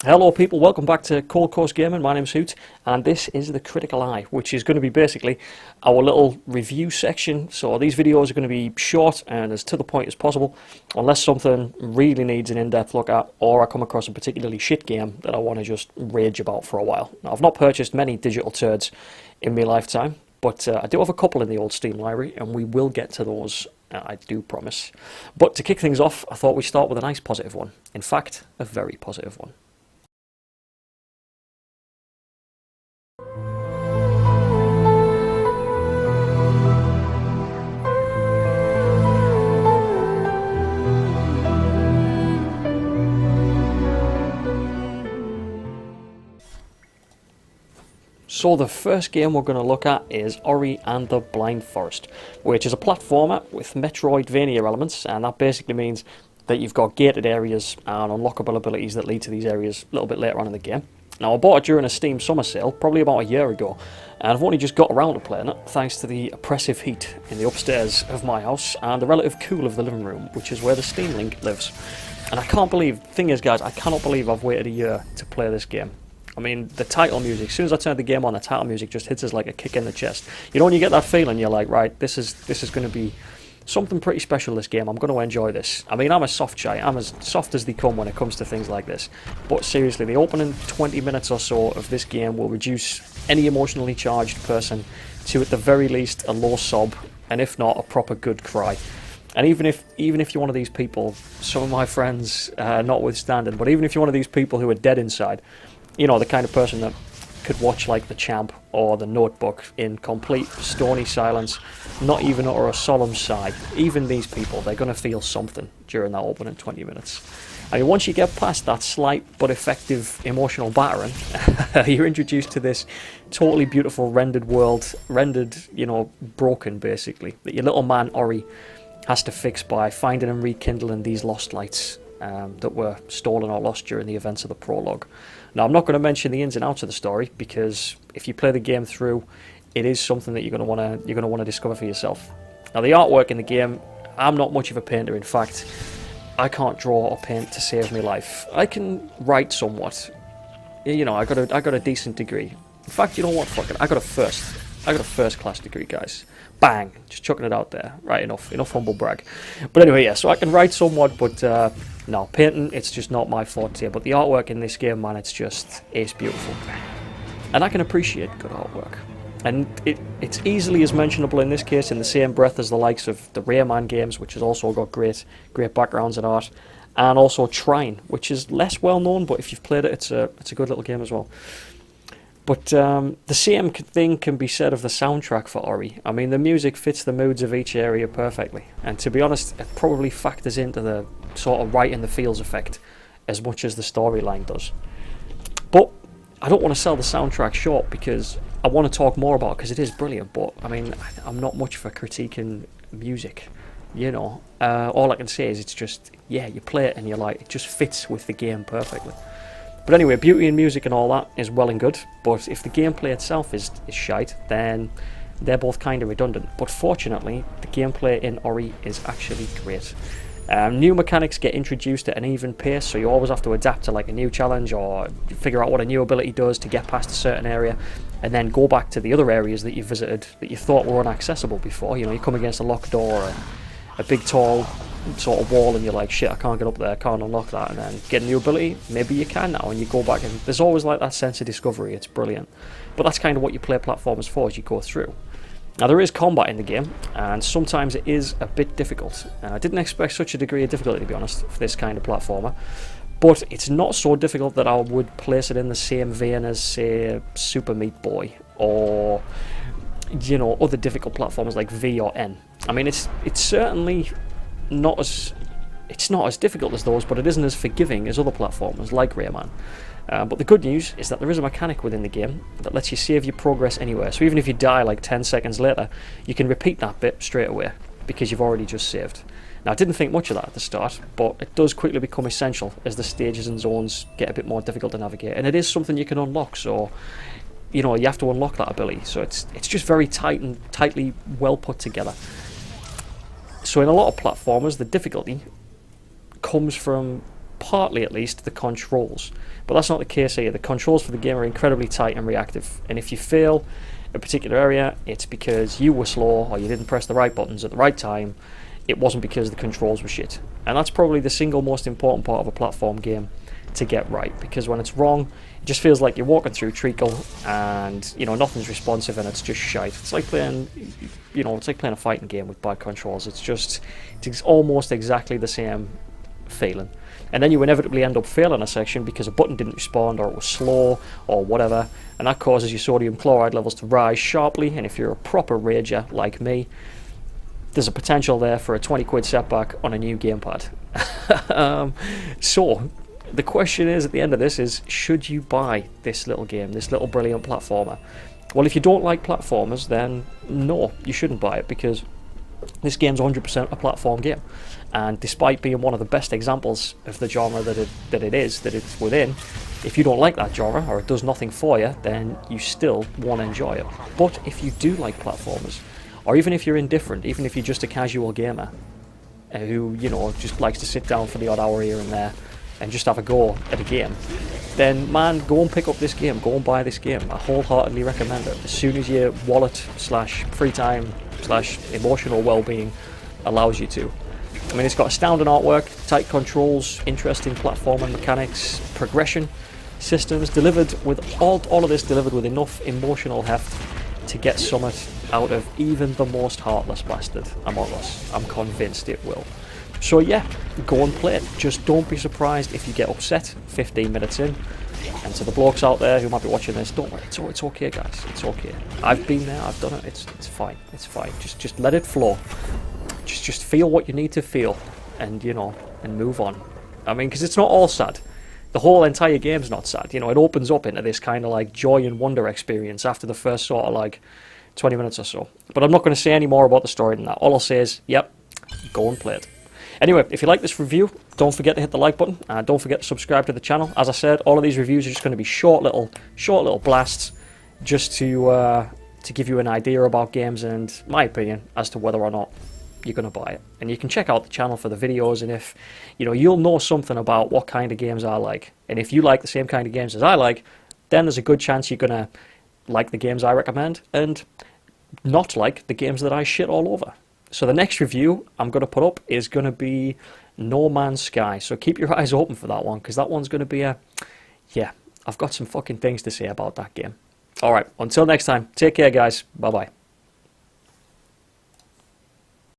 Hello people, welcome back to Cold Coast Gaming. My name's Hoot and this is the Critical Eye, which is going to be basically our little review section. So these videos are going to be short and as to the point as possible, unless something really needs an in-depth look at or I come across a particularly shit game that I want to just rage about for a while. Now, I've not purchased many digital turds in my lifetime, but I do have a couple in the old Steam library and we will get to those, I do promise. But to kick things off, I thought we'd start with a nice positive one. In fact, a very positive one. So the first game we're going to look at is Ori and the Blind Forest, which is a platformer with Metroidvania elements, and that basically means that you've got gated areas and unlockable abilities that lead to these areas a little bit later on in the game. Now I bought it during a Steam summer sale, probably about a year ago, and I've only just got around to playing it thanks to the oppressive heat in the upstairs of my house and the relative cool of the living room, which is where the Steam Link lives. And I can't believe, thing is guys, I cannot believe I've waited a year to play this game. I mean, the title music, as soon as I turned the game on, the title music just hits us like a kick in the chest. You know when you get that feeling, you're like, right, this is going to be something pretty special, this game. I'm going to enjoy this. I mean, I'm a soft guy. I'm as soft as they come when it comes to things like this. But seriously, the opening 20 minutes or so of this game will reduce any emotionally charged person to, at the very least, a low sob, and if not, a proper good cry. And even if you're one of these people, some of my friends notwithstanding, but even if you're one of these people who are dead inside, you know, the kind of person that could watch like The Champ or The Notebook in complete stony silence, not even utter a solemn sigh. Even these people, they're going to feel something during that opening 20 minutes. I mean, once you get past that slight but effective emotional battering, you're introduced to this totally beautiful rendered world, you know, broken basically, that your little man Ori has to fix by finding and rekindling these lost lights that were stolen or lost during the events of the prologue. Now, I'm not going to mention the ins and outs of the story because if you play the game through, it is something that you're going to want to discover for yourself. Now, the artwork in the game, I'm not much of a painter. In fact, I can't draw or paint to save my life. I can write somewhat. You know, I got a decent degree. In fact, you know what? Fuck it. I got a first class degree, guys. Bang! Just chucking it out there. Right, enough humble brag. But anyway, yeah, so I can write somewhat, but no, painting, it's just not my forte. But the artwork in this game, man, it's beautiful. And I can appreciate good artwork. And it's easily as mentionable in this case in the same breath as the likes of the Rayman games, which has also got great backgrounds in art. And also Trine, which is less well known, but if you've played it, it's a good little game as well. But the same thing can be said of the soundtrack for Ori. I mean, the music fits the moods of each area perfectly. And to be honest, it probably factors into the sort of right in the feels effect as much as the storyline does. But I don't want to sell the soundtrack short because I want to talk more about it because it is brilliant. But, I mean, I'm not much for critiquing music, you know. All I can say is it's just, yeah, you play it and you're like, it just fits with the game perfectly. But anyway, beauty and music and all that is well and good, but if the gameplay itself is shite, then they're both kind of redundant. But fortunately, the gameplay in Ori is actually great. New mechanics get introduced at an even pace, so you always have to adapt to like a new challenge or figure out what a new ability does to get past a certain area, and then go back to the other areas that you visited that you thought were inaccessible before. You know, you come against a locked door or a big tall sort of wall and you're like, shit, I can't get up there, I can't unlock that, and then get a new ability, maybe you can now, and you go back, and there's always like that sense of discovery. It's brilliant. But that's kind of what you play platformers for as you go through. Now, there is combat in the game, and sometimes it is a bit difficult. I didn't expect such a degree of difficulty, to be honest, for this kind of platformer, but it's not so difficult that I would place it in the same vein as, say, Super Meat Boy, or, you know, other difficult platformers like V or N. I mean, it's certainly not as difficult as those, but it isn't as forgiving as other platformers like Rayman. But the good news is that there is a mechanic within the game that lets you save your progress anywhere. So even if you die like 10 seconds later, you can repeat that bit straight away because you've already just saved. Now, I didn't think much of that at the start, but it does quickly become essential as the stages and zones get a bit more difficult to navigate. And it is something you can unlock, so you know, you have to unlock that ability. So it's just very tightly well put together. So in a lot of platformers, the difficulty comes from partly at least, the controls. But that's not the case here. The controls for the game are incredibly tight and reactive, and if you fail a particular area, it's because you were slow or you didn't press the right buttons at the right time. It wasn't because the controls were shit. And that's probably the single most important part of a platform game to get right, because when it's wrong, it just feels like you're walking through treacle and, you know, nothing's responsive and it's just shite. It's like playing, you know, it's like playing a fighting game with bad controls. It's almost exactly the same feeling. And then you inevitably end up failing a section because a button didn't respond, or it was slow, or whatever, and that causes your sodium chloride levels to rise sharply. And if you're a proper rager like me, there's a potential there for a 20 quid setback on a new gamepad. So the question is, at the end of this, is should you buy this little game, this little brilliant platformer? Well, if you don't like platformers, then no, you shouldn't buy it, because this game's 100% a platform game. And despite being one of the best examples of the genre that it's within, if you don't like that genre, or it does nothing for you, then you still won't enjoy it. But if you do like platformers, or even if you're indifferent, even if you're just a casual gamer who, you know, just likes to sit down for the odd hour here and there and just have a go at a game, then man, go and pick up this game, go and buy this game. I wholeheartedly recommend it. As soon as your wallet / free time / emotional well-being allows you to. I mean, it's got astounding artwork, tight controls, interesting platforming mechanics, progression systems, delivered with all of this delivered with enough emotional heft to get something out of even the most heartless bastard among us. I'm convinced it will. So yeah, go and play it. Just don't be surprised if you get upset 15 minutes in. And to the blokes out there who might be watching this, don't worry, it's okay, guys. It's okay. I've been there, I've done it. It's fine. It's fine. Just let it flow. Just feel what you need to feel, and, you know, and move on. I mean, because it's not all sad. The whole entire game's not sad. You know, it opens up into this kind of like joy and wonder experience after the first sort of like 20 minutes or so. But I'm not going to say any more about the story than that. All I'll say is, yep, go and play it. Anyway, if you like this review, don't forget to hit the like button, and don't forget to subscribe to the channel. As I said, all of these reviews are just going to be short little blasts, just to give you an idea about games and my opinion as to whether or not you're going to buy it. And you can check out the channel for the videos, and if, you know, you'll know something about what kind of games I like. And if you like the same kind of games as I like, then there's a good chance you're going to like the games I recommend and not like the games that I shit all over. So the next review I'm going to put up is going to be No Man's Sky. So keep your eyes open for that one, because that one's going to be yeah, I've got some fucking things to say about that game. Alright, until next time, take care guys, bye bye.